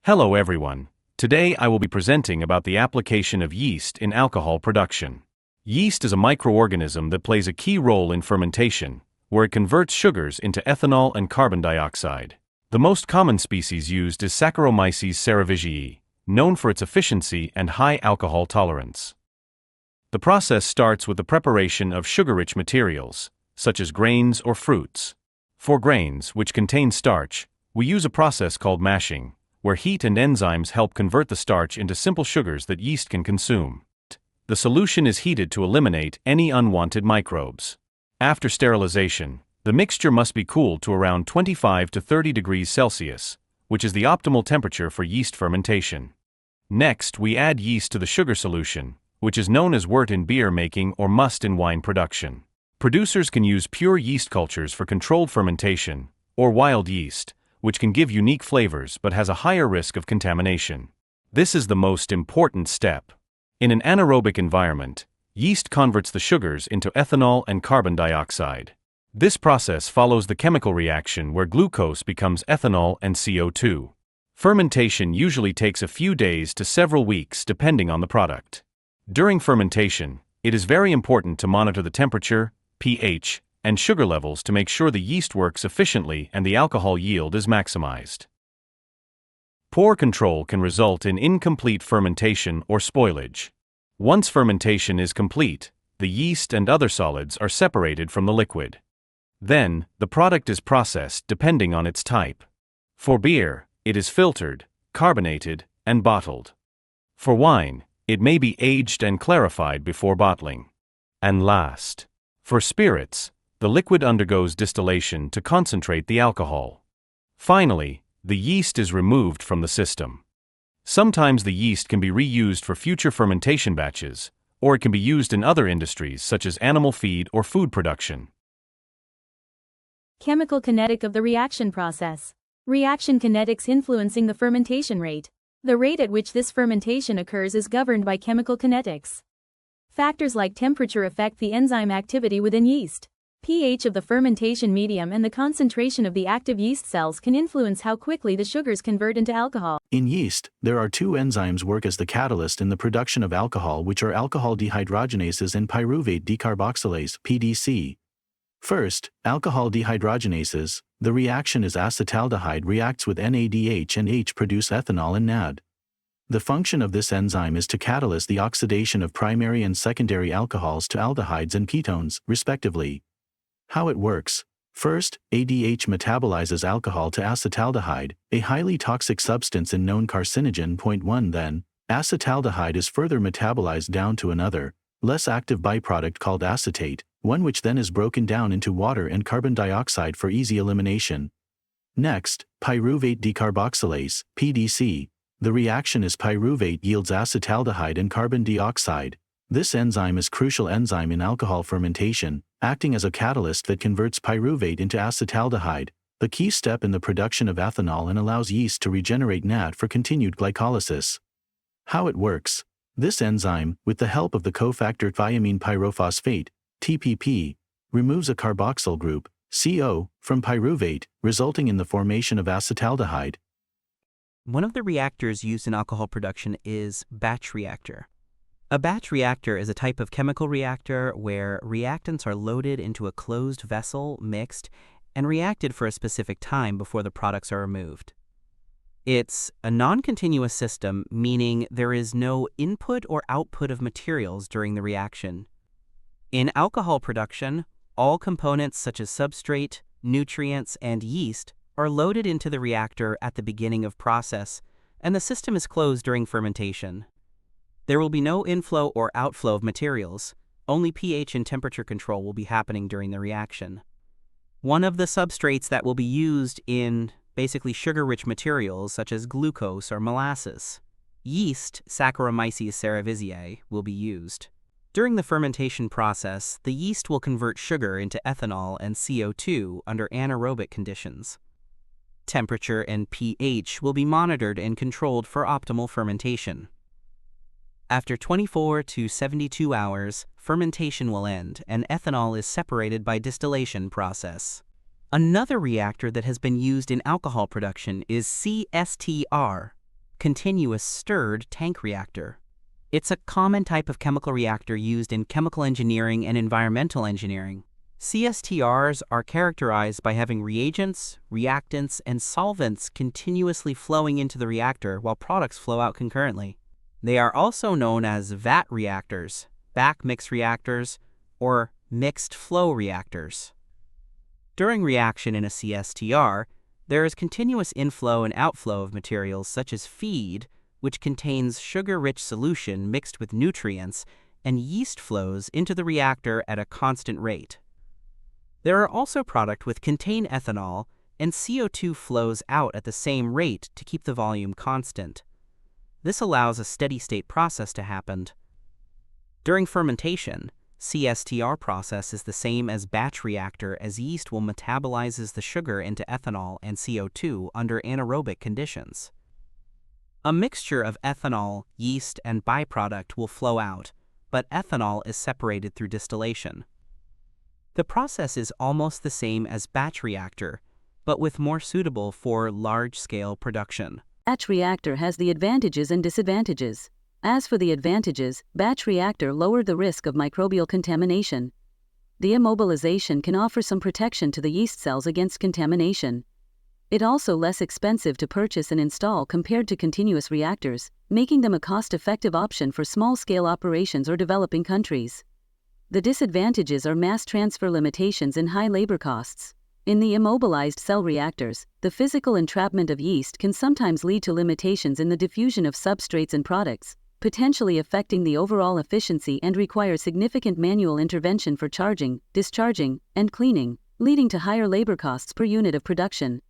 Hello everyone. Today I will be presenting about the application of yeast in alcohol production. Yeast is a microorganism that plays a key role in fermentation, where it converts sugars into ethanol and carbon dioxide. The most common species used is Saccharomyces cerevisiae, known for its efficiency and high alcohol tolerance. The process starts with the preparation of sugar-rich materials, such as grains or fruits. For grains, which contain starch, we use a process called mashing, where heat and enzymes help convert the starch into simple sugars that yeast can consume. The solution is heated to eliminate any unwanted microbes. After sterilization, the mixture must be cooled to around 25 to 30 degrees Celsius, which is the optimal temperature for yeast fermentation. Next, we add yeast to the sugar solution, which is known as wort in beer making or must in wine production. Producers can use pure yeast cultures for controlled fermentation, or wild yeast, which can give unique flavors but has a higher risk of contamination. This is the most important step. In an anaerobic environment, yeast converts the sugars into ethanol and carbon dioxide. This process follows the chemical reaction where glucose becomes ethanol and CO2. Fermentation usually takes a few days to several weeks depending on the product. During fermentation, it is very important to monitor the temperature, pH, and sugar levels to make sure the yeast works efficiently and the alcohol yield is maximized. Poor control can result in incomplete fermentation or spoilage. Once fermentation is complete, the yeast and other solids are separated from the liquid. Then, the product is processed depending on its type. For beer, it is filtered, carbonated, and bottled. For wine, it may be aged and clarified before bottling. And last, for spirits, the liquid undergoes distillation to concentrate the alcohol. Finally, the yeast is removed from the system. Sometimes the yeast can be reused for future fermentation batches, or it can be used in other industries such as animal feed or food production. Chemical kinetic of the reaction process. Reaction kinetics influencing the fermentation rate. The rate at which this fermentation occurs is governed by chemical kinetics. Factors like temperature affect the enzyme activity within yeast. pH of the fermentation medium and the concentration of the active yeast cells can influence how quickly the sugars convert into alcohol. In yeast, there are two enzymes work as the catalyst in the production of alcohol, which are alcohol dehydrogenases and pyruvate decarboxylase (PDC). First, alcohol dehydrogenases, the reaction is acetaldehyde reacts with NADH and H produce ethanol and NAD. The function of this enzyme is to catalyze the oxidation of primary and secondary alcohols to aldehydes and ketones, respectively. How it works. First, ADH metabolizes alcohol to acetaldehyde, a highly toxic substance and known carcinogen. 1 Then, acetaldehyde is further metabolized down to another, less active byproduct called acetate, one which then is broken down into water and carbon dioxide for easy elimination. Next, pyruvate decarboxylase, PDC. The reaction is pyruvate yields acetaldehyde and carbon dioxide. This enzyme is crucial enzyme in alcohol fermentation, acting as a catalyst that converts pyruvate into acetaldehyde, the key step in the production of ethanol, and allows yeast to regenerate NAD for continued glycolysis. How it works. This enzyme, with the help of the cofactor thiamine pyrophosphate, TPP, removes a carboxyl group, CO, from pyruvate, resulting in the formation of acetaldehyde. One of the reactors used in alcohol production is batch reactor. A batch reactor is a type of chemical reactor where reactants are loaded into a closed vessel, mixed, and reacted for a specific time before the products are removed. It's a non-continuous system, meaning there is no input or output of materials during the reaction. In alcohol production, all components such as substrate, nutrients, and yeast are loaded into the reactor at the beginning of process, and the system is closed during fermentation. There will be no inflow or outflow of materials, only pH and temperature control will be happening during the reaction. One of the substrates that will be used in basically sugar-rich materials such as glucose or molasses, yeast, Saccharomyces cerevisiae, will be used. During the fermentation process, the yeast will convert sugar into ethanol and CO2 under anaerobic conditions. Temperature and pH will be monitored and controlled for optimal fermentation. After 24 to 72 hours, fermentation will end and ethanol is separated by distillation process. Another reactor that has been used in alcohol production is CSTR, continuous stirred tank reactor. It's a common type of chemical reactor used in chemical engineering and environmental engineering. CSTRs are characterized by having reagents, reactants, and solvents continuously flowing into the reactor while products flow out concurrently. They are also known as vat reactors, back mix reactors, or mixed flow reactors. During reaction in a CSTR, there is continuous inflow and outflow of materials such as feed, which contains sugar-rich solution mixed with nutrients, and yeast flows into the reactor at a constant rate. There are also products which contain ethanol, and CO2 flows out at the same rate to keep the volume constant. This allows a steady-state process to happen. During fermentation, CSTR process is the same as batch reactor, as yeast will metabolizes the sugar into ethanol and CO2 under anaerobic conditions. A mixture of ethanol, yeast, and byproduct will flow out, but ethanol is separated through distillation. The process is almost the same as batch reactor, but with more suitable for large-scale production. Batch reactor has the advantages and disadvantages. As for the advantages, batch reactor lowered the risk of microbial contamination. The immobilization can offer some protection to the yeast cells against contamination. It also less expensive to purchase and install compared to continuous reactors, making them a cost-effective option for small-scale operations or developing countries. The disadvantages are mass transfer limitations and high labor costs. In the immobilized cell reactors, the physical entrapment of yeast can sometimes lead to limitations in the diffusion of substrates and products, potentially affecting the overall efficiency, and require significant manual intervention for charging, discharging, and cleaning, leading to higher labor costs per unit of production.